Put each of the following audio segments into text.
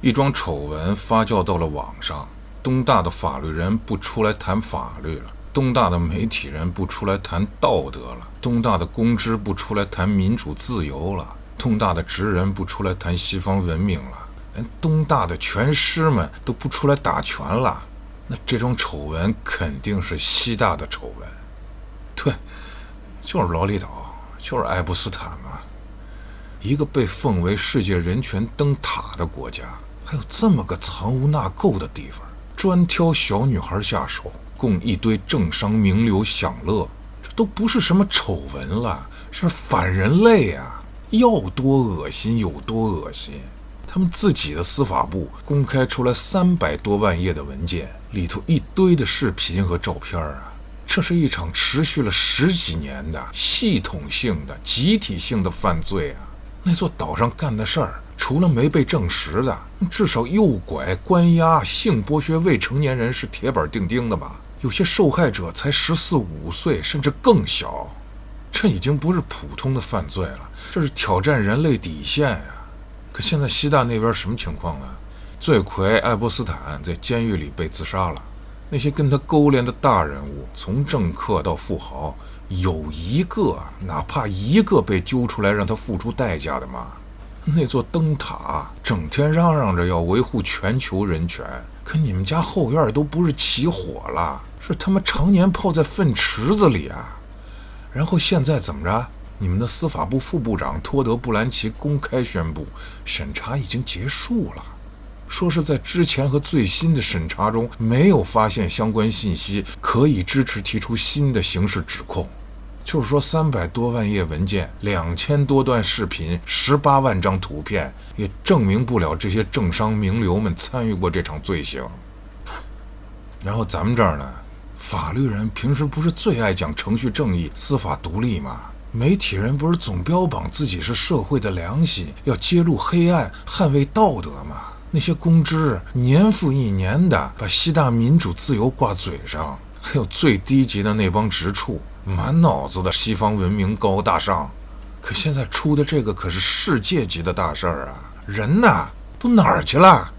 一樁醜聞發酵到了網上，東大的法律人不出來談法律了，東大的媒體人不出來談道德了，東大的公知不出來談民主自由了，東大的職人不出來談西方文明了，连東大的拳師們都不出來打拳了。那這種醜聞肯定是西大的醜聞。对，就是劳力岛，就是愛泼斯坦嘛，一个被奉為世界人權燈塔的國家，還有這麼個藏污納垢的地方，專挑小女孩下手，供一堆政商名流享樂，這都不是什麼醜聞了，是反人類啊！要多惡心有多惡心。他們自己的司法部公開出來300多萬頁的文件，裡頭一堆的視頻和照片啊！這是一場持續了10幾年的系統性的集體性的犯罪啊！那座島上幹的事兒，除了沒被證實的，至少誘拐、關押、性剝削未成年人是鐵板釘釘的吧？有些受害者才14、15歲，甚至更小。這已經不是普通的犯罪了，這是挑戰人類底線呀！可現在西大那邊什麼情況呢？罪魁愛潑斯坦在監獄裡被自殺了，那些跟他勾連的大人物，從政客到富豪，有一個哪怕一個被揪出來讓他付出代價的嗎？那座燈塔整天嚷嚷着要維護全球人權，可你們家後院都不是起火了，是他媽常年泡在糞池子裡啊！然後現在怎麼着？你們的司法部副部長托德·布蘭奇公開宣布，審查已經結束了，說是在之前和最新的審查中沒有發現相關信息可以支持提出新的刑事指控。就是說300多萬頁文件、2000多段視頻、18萬張圖片，也證明不了這些政商名流們參與過這場罪行。然後咱們這兒呢，法律人平時不是最愛講程序正義、司法獨立嗎？媒體人不是總標榜自己是社會的良心，要揭露黑暗，捍衛道德嗎？那些公知年復一年的把西大民主自由掛嘴上，還有最低級的那幫職處，滿腦子的西方文明高大上。可現在出的這個可是世界級的大事兒啊！人吶，都哪兒去了？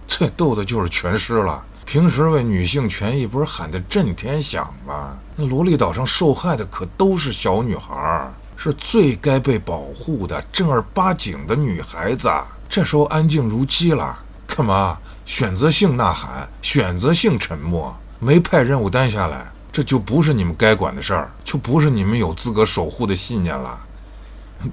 最逗的就是拳師了。平時為女性權益不是喊得震天響嗎？那蘿莉島上受害的可都是小女孩，是最該被保護的正兒八經的女孩子。這時候安靜如雞了，幹嘛？選擇性吶喊，選擇性沉默，沒派任務單下來，這就不是你們該管的事兒，就不是你們有資格守護的信念了。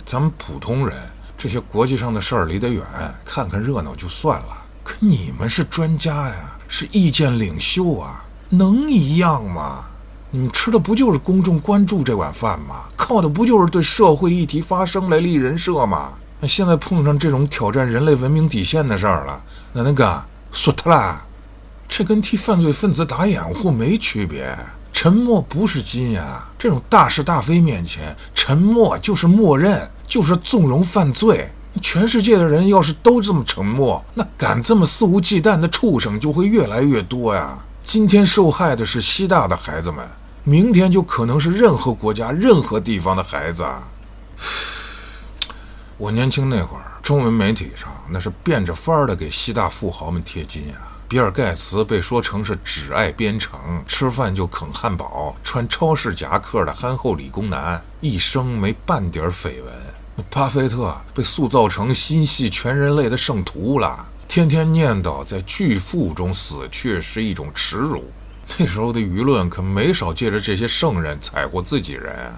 咱們普通人，這些國際上的事兒離得遠，看看熱鬧就算了。可你們是專家呀，是意見領袖啊，能一樣嗎？你們吃的不就是公眾關注這碗飯嗎？靠的不就是對社會議題發聲來立人設嗎？那現在碰上這種挑戰人類文明底線的事兒了，那個說他啦，這跟替犯罪分子打掩護沒區別。沉默不是金呀，這種大是大非面前，沉默就是默認，就是縱容犯罪。全世界的人要是都這麼沉默，那敢這麼肆無忌憚的畜生就會越來越多呀。今天受害的是西大的孩子們，明天就可能是任何國家任何地方的孩子。我年輕那會兒，中文媒體上那是變着法兒的給西大富豪們貼金呀。比爾蓋茨被說成是只愛編程，吃飯就啃漢堡，穿超市夾克的憨厚理工男，一生沒半點緋聞。巴菲特被塑造成心繫全人類的聖徒了，天天念叨在巨富中死去是一種恥辱。那時候的輿論可沒少借着這些聖人踩過自己人，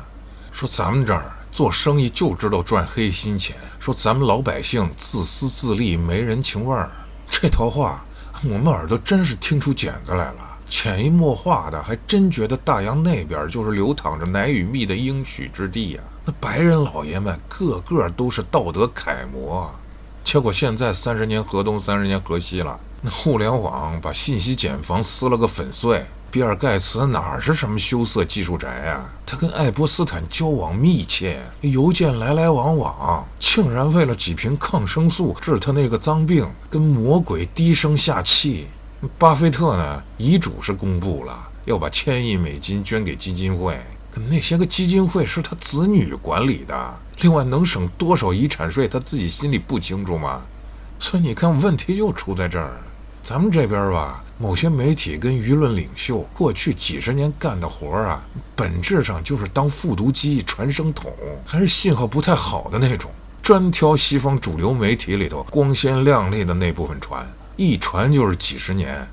說咱們這兒做生意就知道賺黑心錢，說咱們老百姓自私自利沒人情味兒。這套話我們耳朵真是聽出繭子來了，潛移默化的還真覺得大洋那邊就是流淌着奶與蜜的應許之地呀。那白人老爺們個個都是道德楷模，結果現在30年河東30年河西了，那互聯網把信息茧房撕了個粉碎。比爾蓋茨哪是什麼羞澀技術宅啊，他跟愛潑斯坦交往密切，郵件來來往往，竟然為了幾瓶抗生素治他那個髒病，跟魔鬼低聲下氣。巴菲特呢，遺囑是公布了，要把1000億美金捐給基金會，可那些個基金會是他子女管理的，另外能省多少遺產稅他自己心裡不清楚嗎？所以你看，問題就出在這兒。咱們這邊吧，某些媒體跟輿論領袖過去幾十年幹的活啊，本質上就是當復讀機、傳聲筒，還是信號不太好的那種，專挑西方主流媒體裡頭光鮮亮麗的那部分傳，一傳就是幾十年。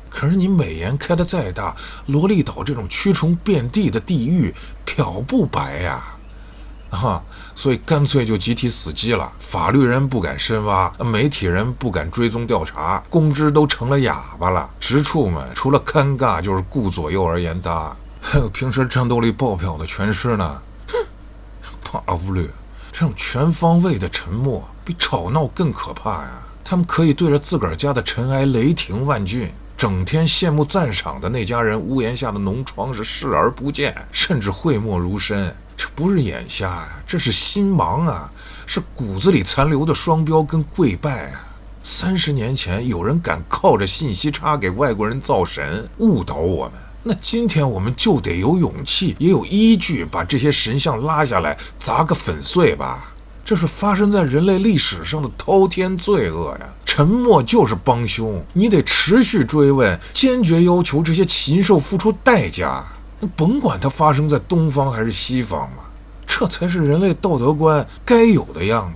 可是你美顏開得再大，蘿莉島這種蛆蟲遍地的地獄，漂不白呀！所以乾脆就集體死机了。法律人不敢深挖，媒體人不敢追蹤調查，公知都成了啞巴了。直處們除了尷尬就是顧左右而言他，還有平時戰鬥力爆表的拳師呢。巴夫略這種全方位的沉默比吵鬧更可怕呀！他們可以对着自个儿家的尘埃雷霆万鈞，整天羡慕讚賞的那家人屋檐下的農莊是視而不見，甚至諱莫如深。這不是眼瞎呀，這是心盲啊，是骨子裡殘留的雙標跟跪拜啊。30年前有人敢靠着信息差給外國人造神，誤導我們，那今天我們就得有勇氣，也有依據，把這些神像拉下來，砸個粉碎吧。這是發生在人類歷史上的滔天罪惡呀！沉默就是幫兇，你得持續追問，堅決要求這些禽獸付出代價。甭管它發生在東方還是西方嘛，這才是人類道德觀該有的樣子。